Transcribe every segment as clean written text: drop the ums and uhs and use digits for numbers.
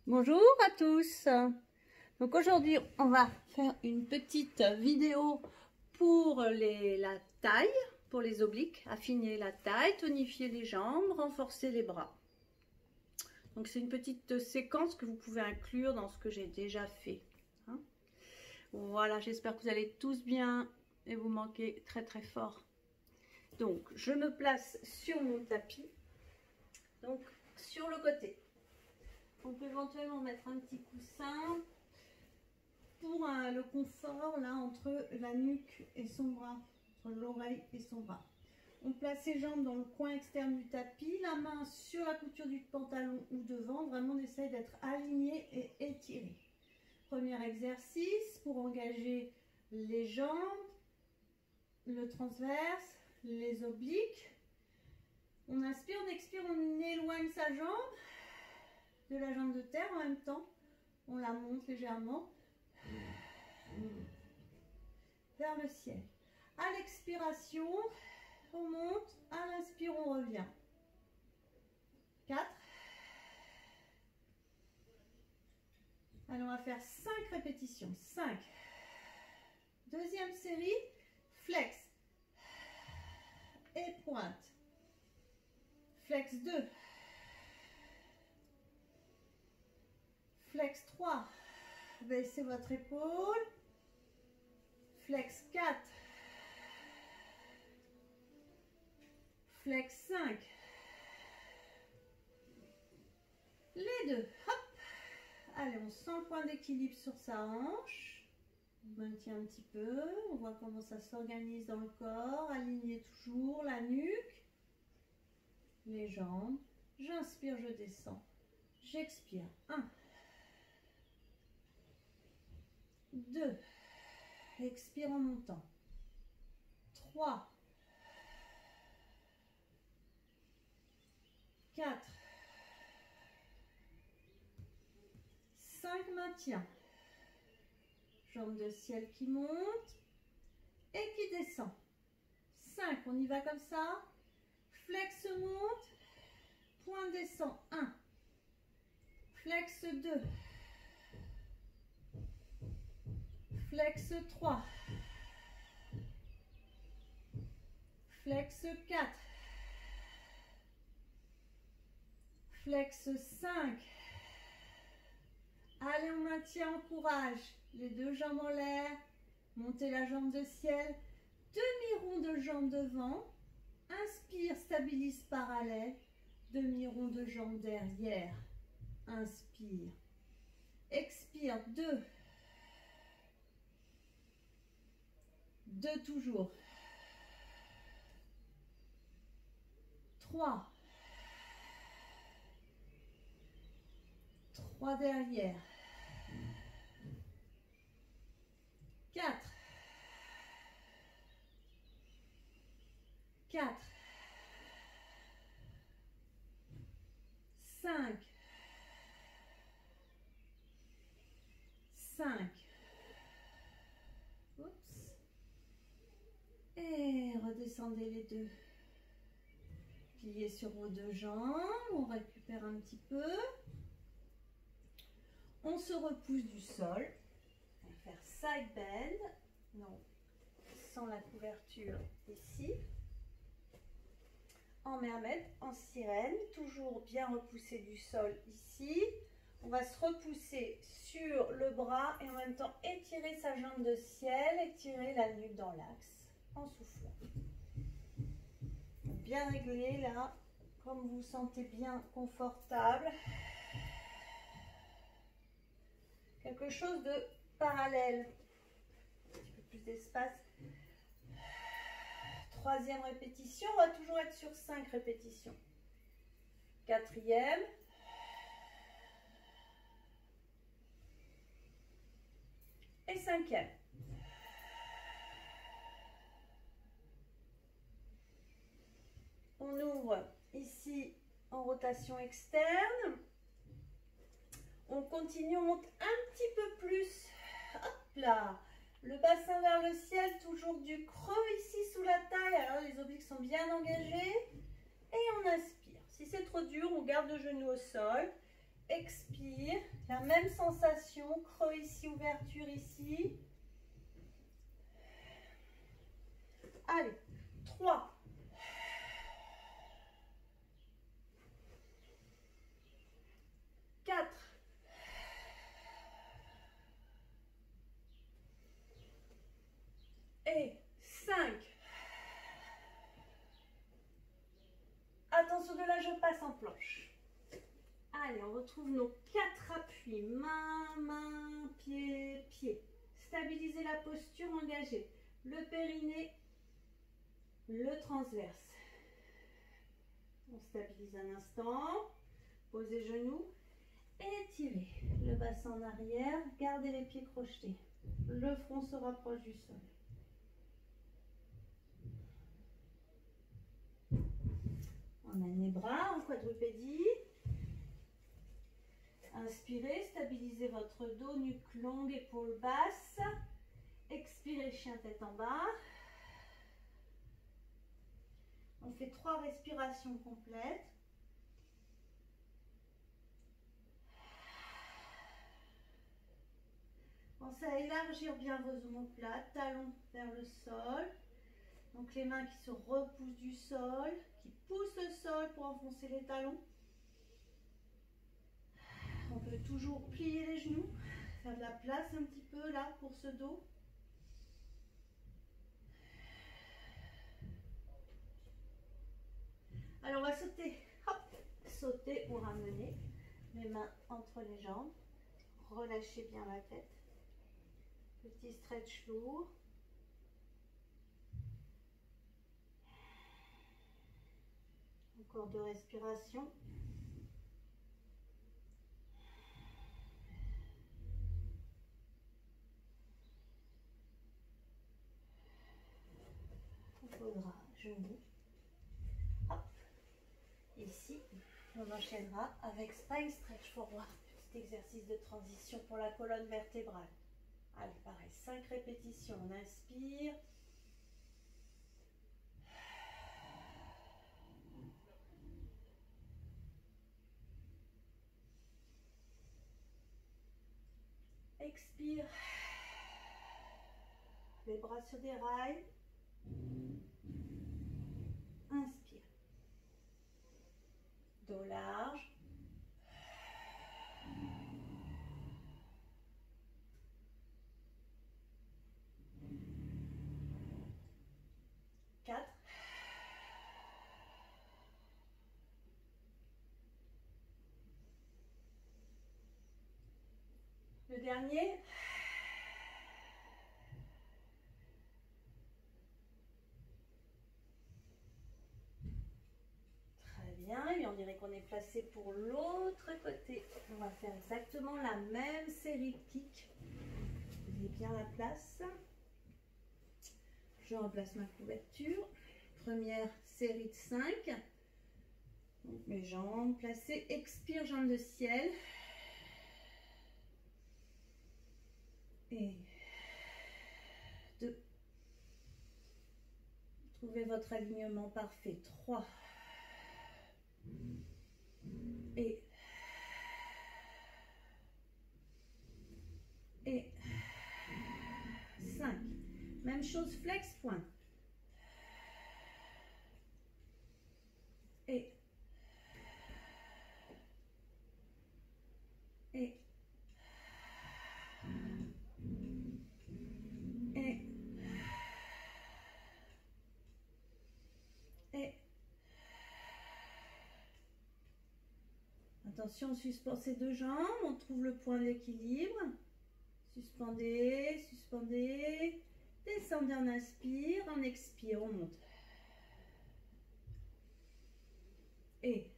Bonjour à tous. Donc aujourd'hui on va faire une petite vidéo pour la taille, pour les obliques, affiner la taille, tonifier les jambes, renforcer les bras. Donc c'est une petite séquence que vous pouvez inclure dans ce que j'ai déjà fait. Voilà, j'espère que vous allez tous bien et vous manquez très très fort. Donc je me place sur mon tapis, donc sur le côté. On peut éventuellement mettre un petit coussin pour le confort là entre la nuque et son bras, entre l'oreille et son bras. On place ses jambes dans le coin externe du tapis, la main sur la couture du pantalon ou devant. Vraiment on essaye d'être aligné et étiré. Premier exercice pour engager les jambes, le transverse, les obliques. On inspire, on expire, on éloigne sa jambe de la jambe de terre, en même temps on la monte légèrement vers le ciel. À l'expiration on monte, à l'inspire on revient. 4. Allez, on va faire 5 répétitions. 5. Deuxième série, flex et pointe. Flex 2. Flex 3, baissez votre épaule. Flex 4. Flex 5. Les deux. Hop. Allez, on sent le point d'équilibre sur sa hanche. On maintient un petit peu. On voit comment ça s'organise dans le corps. Aligné toujours la nuque. Les jambes. J'inspire, je descends. J'expire. 1. 2, expire en montant. 3, 4, 5, maintien. Jambe de ciel qui monte et qui descend. 5, on y va comme ça. Flex monte, point descend. 1, flex 2. Flex 3, flex 4, flex 5. Allez, on maintient, on courage. Les deux jambes en l'air, montez la jambe de ciel, demi-rond de jambe devant. Inspire, stabilise parallèle, demi-rond de jambe derrière. Inspire, expire, 2. 2 toujours. 3. 3 derrière. 4. 4. 5. 5. Et redescendez les deux. Pliez sur vos deux jambes. On récupère un petit peu. On se repousse du sol. On va faire side bend. Non, sans la couverture ici. En mermaid, en sirène. Toujours bien repoussé du sol ici. On va se repousser sur le bras et en même temps étirer sa jambe de ciel. Étirer la nuque dans l'axe. En soufflant. Bien réglé là, comme vous vous sentez bien confortable. Quelque chose de parallèle. Un petit peu plus d'espace. 3e répétition, on va toujours être sur 5 répétitions. 4e. Et 5e. On ouvre ici en rotation externe. On continue, on monte un petit peu plus. Hop là. Le bassin vers le ciel, toujours du creux ici sous la taille. Alors les obliques sont bien engagés. Et on inspire. Si c'est trop dur, on garde le genou au sol. Expire. La même sensation, creux ici, ouverture ici. Allez, 3. 4. Et 5. Attention, de là, je passe en planche. Allez, on retrouve nos 4 appuis. Main, main, pied, pied. Stabilisez la posture, engagez le périnée, le transverse. On stabilise un instant. Posez genoux. Étirez le bassin en arrière. Gardez les pieds crochetés. Le front se rapproche du sol. On amène les bras en quadrupédie. Inspirez, stabilisez votre dos, nuque longue, épaules basses. Expirez, chien tête en bas. On fait 3 respirations complètes. Pensez à élargir bien vos omoplates, talons vers le sol. Donc les mains qui se repoussent du sol, qui poussent le sol pour enfoncer les talons. On peut toujours plier les genoux, faire de la place un petit peu là pour ce dos. Alors on va sauter, hop, sauter ou ramener les mains entre les jambes. Relâchez bien la tête. Petit stretch lourd. Encore 2 respirations. On posera genoux. Hop. Ici, on enchaînera avec Spine Stretch Forward. Petit exercice de transition pour la colonne vertébrale. Allez, pareil, 5 répétitions. On inspire. Expire. Les bras sur des rails. Inspire. Dos large. Le dernier. Très bien. Et on dirait qu'on est placé pour l'autre côté. On va faire exactement la même série de kicks. Vous avez bien la place. Je remplace ma couverture. Première série de 5. Donc mes jambes placées. Expire, jambes de ciel. Et 2. Trouvez votre alignement parfait. 3. Et 5. Même chose, flex, point. Et 1. Attention, on suspend ces 2 jambes, on trouve le point d'équilibre. Suspendez, suspendez. Descendez, on inspire, on expire, on monte. Et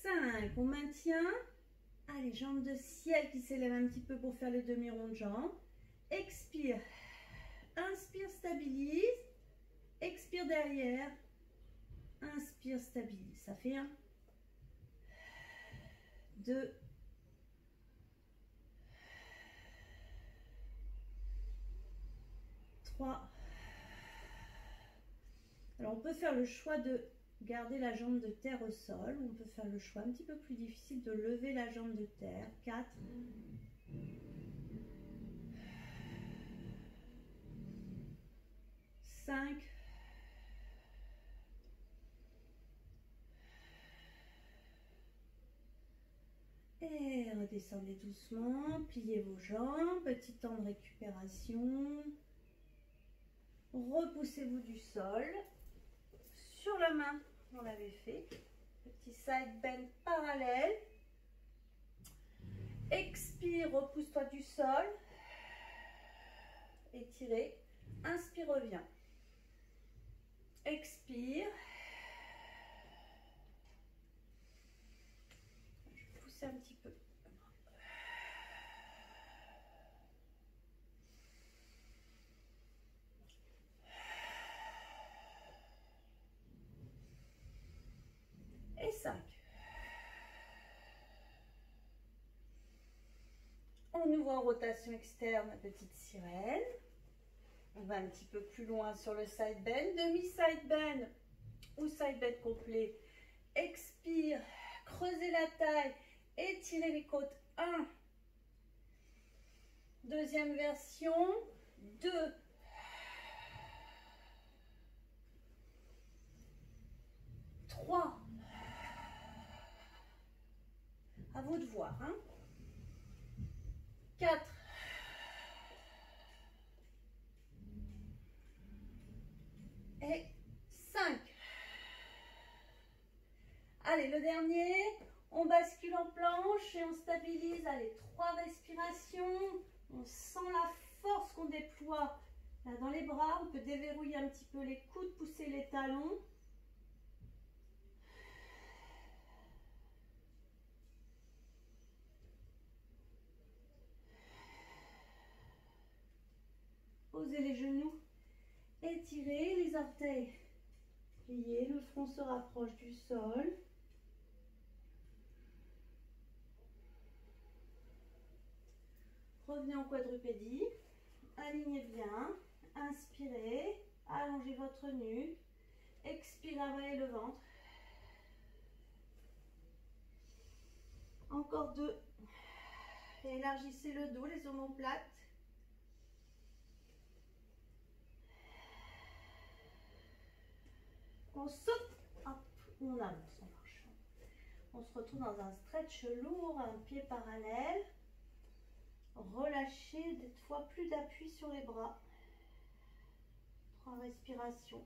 5. On maintient. Allez, jambes de ciel qui s'élèvent un petit peu pour faire les demi-ronds de jambes. Expire. Inspire, stabilise. Expire derrière. Inspire, stabilise. Ça fait 1, 2, 3. Alors on peut faire le choix de garder la jambe de terre au sol, ou on peut faire le choix un petit peu plus difficile de lever la jambe de terre. 4. 5. Et redescendez doucement, pliez vos jambes, petit temps de récupération. Repoussez-vous du sol. Sur la main, on l'avait fait. Petit side bend parallèle. Expire, repousse-toi du sol. Étirez. Inspire, reviens. Expire. Je vais pousser un petit peu. Et 5. On ouvre en rotation externe, petite sirène. On va un petit peu plus loin sur le side bend. Demi-side bend ou side bend complet. Expire, creusez la taille, étirez les côtes. 1. Deuxième version. 2. 3. À vous de voir. 4. Et 5. Allez, le dernier. On bascule en planche et on stabilise. Allez, 3 respirations. On sent la force qu'on déploie là dans les bras. On peut déverrouiller un petit peu les coudes, pousser les talons. Posez les genoux, étirez les orteils, pliez, le front se rapproche du sol. Revenez en quadrupédie, alignez bien, inspirez, allongez votre nuque, expirez, avalez le ventre. Encore 2. Élargissez le dos, les omoplates. On saute, hop, on avance, on marche. On se retrouve dans un stretch lourd, un pied parallèle. Relâchez, cette fois plus d'appui sur les bras. 3 respirations.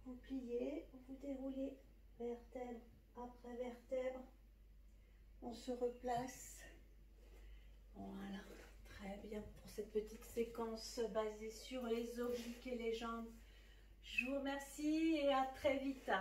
Vous pliez, vous déroulez vertèbre après vertèbre. On se replace. Voilà, très bien pour cette petite séquence basée sur les obliques et les jambes. Je vous remercie et à très vite.